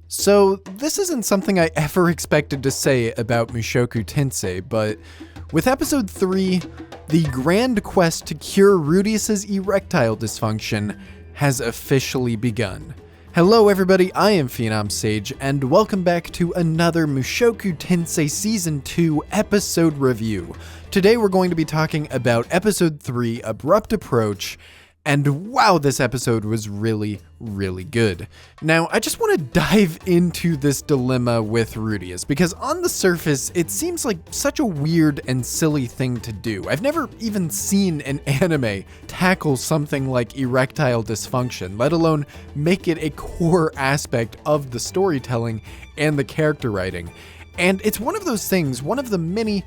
So, this isn't something I ever expected to say about Mushoku Tensei, but with episode 3, the grand quest to cure Rudeus' erectile dysfunction has officially begun. Hello everybody, I am Phenom Sage, and welcome back to another Mushoku Tensei Season 2 episode review. Today we're going to be talking about episode 3, Abrupt Approach, and wow, this episode was really good. Now, I just want to dive into this dilemma with Rudeus, because on the surface, it seems like such a weird and silly thing to do. I've never even seen an anime tackle something like erectile dysfunction, let alone make it a core aspect of the storytelling and the character writing. And it's one of those things, one of the many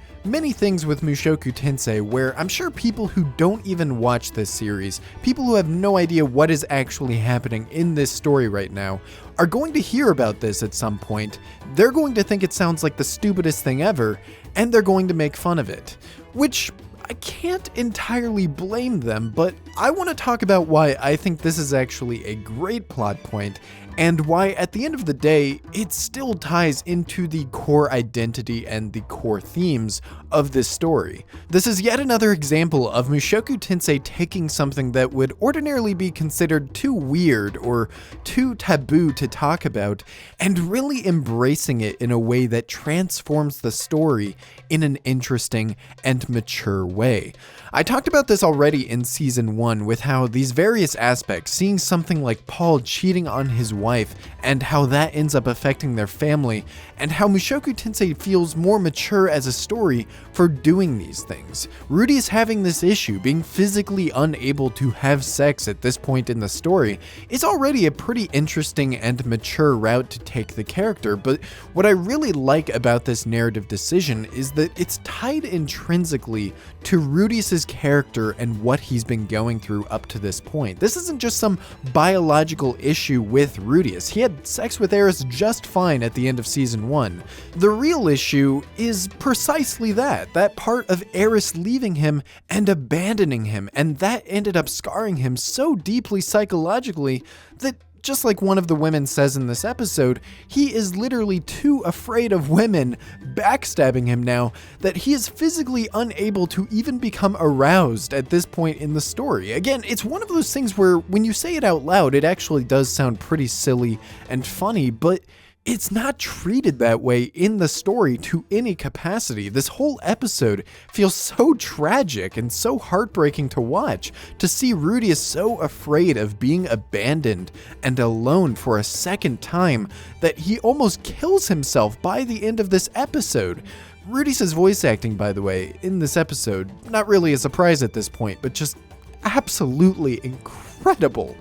things with Mushoku Tensei where I'm sure people who don't even watch this series, people who have no idea what is actually happening in this story right now, are going to hear about this at some point. They're going to think it sounds like the stupidest thing ever, and they're going to make fun of it. Which I can't entirely blame them, but I want to talk about why I think this is actually a great plot point, and why at the end of the day, it still ties into the core identity and the core themes of this story. This is yet another example of Mushoku Tensei taking something that would ordinarily be considered too weird or too taboo to talk about, and really embracing it in a way that transforms the story in an interesting and mature way. I talked about this already in season 1 with how these various aspects, seeing something like Paul cheating on his wife and how that ends up affecting their family, and how Mushoku Tensei feels more mature as a story for doing these things. Rudeus having this issue, being physically unable to have sex at this point in the story, is already a pretty interesting and mature route to take the character, but what I really like about this narrative decision is that it's tied intrinsically to Rudeus' character and what he's been going through up to this point. This isn't just some biological issue with Rudeus. He had sex with Eris just fine at the end of season 1. The real issue is precisely that part of Eris leaving him and abandoning him, and that ended up scarring him so deeply psychologically that, just like one of the women says in this episode, he is literally too afraid of women backstabbing him now that he is physically unable to even become aroused at this point in the story. Again, it's one of those things where when you say it out loud, it actually does sound pretty silly and funny, but it's not treated that way in the story to any capacity. This whole episode feels so tragic and so heartbreaking to watch, to see Rudeus so afraid of being abandoned and alone for a second time that he almost kills himself by the end of this episode. Rudeus' voice acting, by the way, in this episode, not really a surprise at this point, but just absolutely incredible.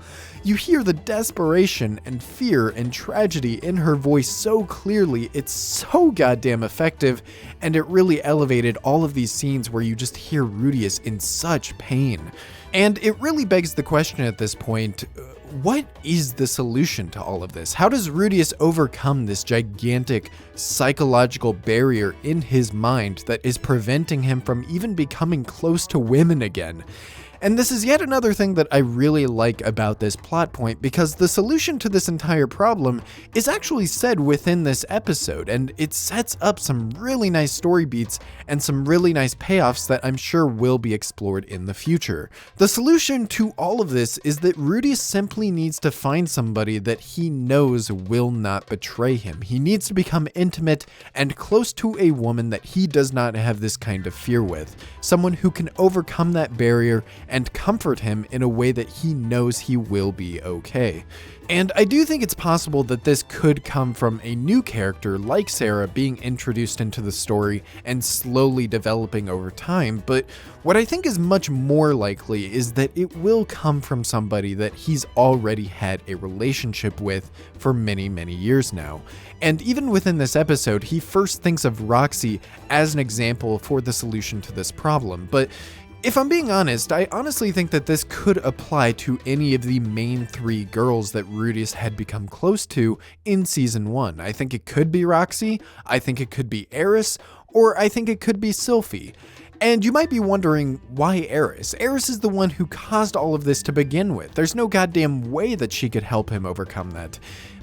You hear the desperation and fear and tragedy in her voice so clearly. It's so goddamn effective, and it really elevated all of these scenes where you just hear Rudeus in such pain. And it really begs the question at this point, what is the solution to all of this? How does Rudeus overcome this gigantic psychological barrier in his mind that is preventing him from even becoming close to women again? And this is yet another thing that I really like about this plot point, because the solution to this entire problem is actually said within this episode, and it sets up some really nice story beats and some really nice payoffs that I'm sure will be explored in the future. The solution to all of this is that Rudeus simply needs to find somebody that he knows will not betray him. He needs to become intimate and close to a woman that he does not have this kind of fear with. Someone who can overcome that barrier and comfort him in a way that he knows he will be okay. And I do think it's possible that this could come from a new character like Sara being introduced into the story and slowly developing over time, but what I think is much more likely is that it will come from somebody that he's already had a relationship with for many years now. And even within this episode, he first thinks of Roxy as an example for the solution to this problem, but if I'm being honest, I honestly think that this could apply to any of the main 3 girls that Rudeus had become close to in season 1. I think it could be Roxy, I think it could be Eris, or I think it could be Sylphie. And you might be wondering, why Eris? Eris is the one who caused all of this to begin with. There's no goddamn way that she could help him overcome that.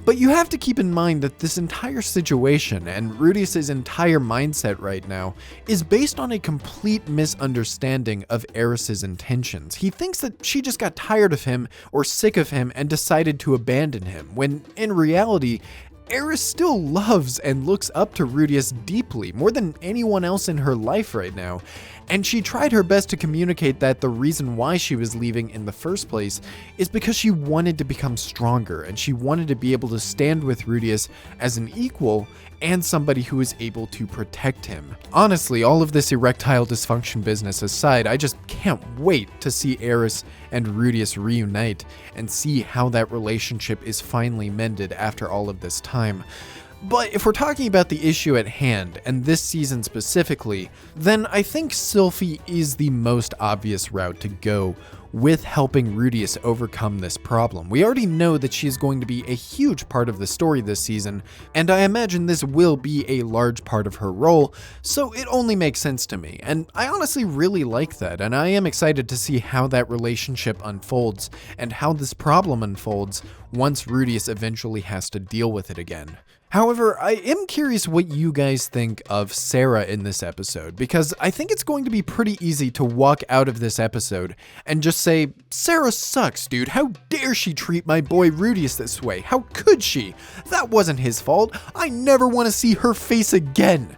But you have to keep in mind that this entire situation and Rudeus' entire mindset right now is based on a complete misunderstanding of Eris's intentions. He thinks that she just got tired of him or sick of him and decided to abandon him, when in reality, Eris still loves and looks up to Rudeus deeply, more than anyone else in her life right now. And she tried her best to communicate that the reason why she was leaving in the first place is because she wanted to become stronger and she wanted to be able to stand with Rudeus as an equal and somebody who is able to protect him. Honestly, all of this erectile dysfunction business aside, I just can't wait to see Eris and Rudeus reunite and see how that relationship is finally mended after all of this time. But if we're talking about the issue at hand, and this season specifically, then I think Sylphie is the most obvious route to go with helping Rudeus overcome this problem. We already know that she is going to be a huge part of the story this season, and I imagine this will be a large part of her role, so it only makes sense to me. And I honestly really like that, and I am excited to see how that relationship unfolds and how this problem unfolds once Rudeus eventually has to deal with it again. However, I am curious what you guys think of Sara in this episode, because I think it's going to be pretty easy to walk out of this episode and just say, Sara sucks, dude. How dare she treat my boy Rudeus this way? How could she? That wasn't his fault. I never want to see her face again.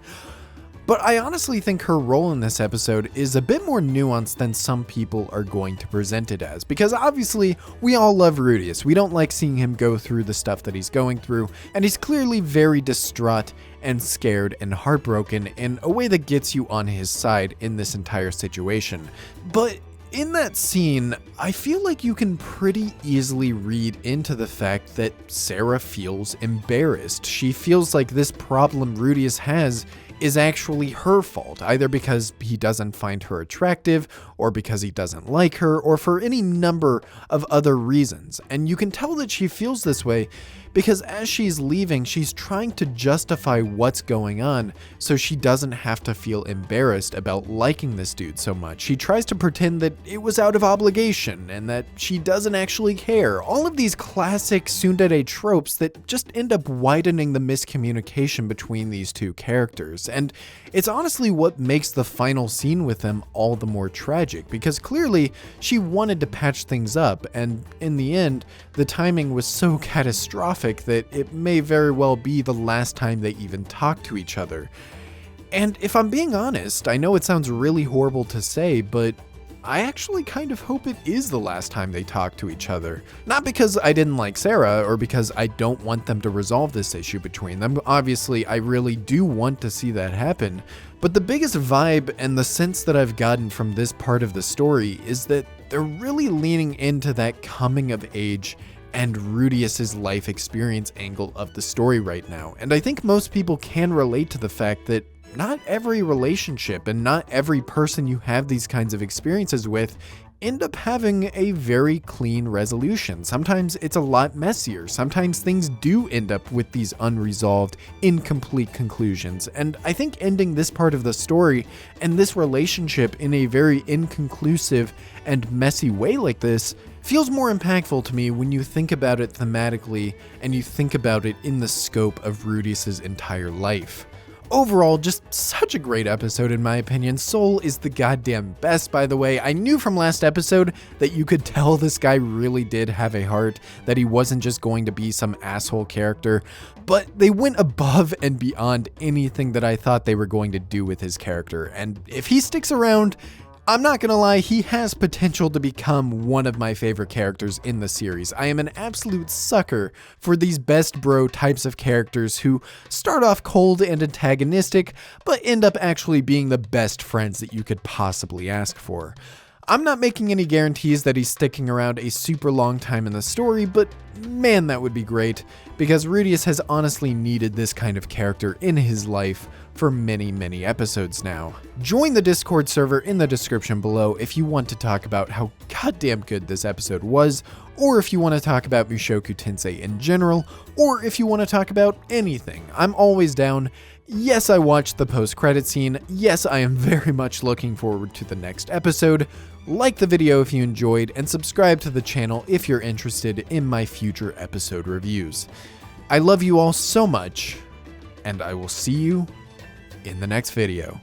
But I honestly think her role in this episode is a bit more nuanced than some people are going to present it as, because obviously we all love Rudeus. We don't like seeing him go through the stuff that he's going through, and he's clearly very distraught and scared and heartbroken in a way that gets you on his side in this entire situation. But in that scene, I feel like you can pretty easily read into the fact that Sara feels embarrassed. She feels like this problem Rudeus has is actually her fault, either because he doesn't find her attractive, or because he doesn't like her, or for any number of other reasons. And you can tell that she feels this way because as she's leaving, she's trying to justify what's going on so she doesn't have to feel embarrassed about liking this dude so much. She tries to pretend that it was out of obligation and that she doesn't actually care. All of these classic tsundere tropes that just end up widening the miscommunication between these two characters. And it's honestly what makes the final scene with them all the more tragic, because clearly she wanted to patch things up, and in the end, the timing was so catastrophic that it may very well be the last time they even talk to each other. And if I'm being honest, I know it sounds really horrible to say, but I actually kind of hope it is the last time they talk to each other. Not because I didn't like Sara, or because I don't want them to resolve this issue between them. Obviously, I really do want to see that happen. But the biggest vibe and the sense that I've gotten from this part of the story is that they're really leaning into that coming of age and Rudeus's life experience angle of the story right now. And I think most people can relate to the fact that not every relationship and not every person you have these kinds of experiences with end up having a very clean resolution. Sometimes it's a lot messier. Sometimes things do end up with these unresolved, incomplete conclusions. And I think ending this part of the story and this relationship in a very inconclusive and messy way like this feels more impactful to me when you think about it thematically and you think about it in the scope of Rudeus's entire life. Overall, just such a great episode in my opinion. Soul is the goddamn best, by the way. I knew from last episode that you could tell this guy really did have a heart, that he wasn't just going to be some asshole character, but they went above and beyond anything that I thought they were going to do with his character. And if he sticks around, I'm not gonna lie, he has potential to become one of my favorite characters in the series. I am an absolute sucker for these best bro types of characters who start off cold and antagonistic, but end up actually being the best friends that you could possibly ask for. I'm not making any guarantees that he's sticking around a super long time in the story, but man, that would be great, because Rudeus has honestly needed this kind of character in his life for many, many episodes now. Join the Discord server in the description below if you want to talk about how goddamn good this episode was, or if you want to talk about Mushoku Tensei in general, or if you want to talk about anything. I'm always down. Yes, I watched the post-credit scene. Yes, I am very much looking forward to the next episode. Like the video if you enjoyed, and subscribe to the channel if you're interested in my future episode reviews. I love you all so much, and I will see you in the next video.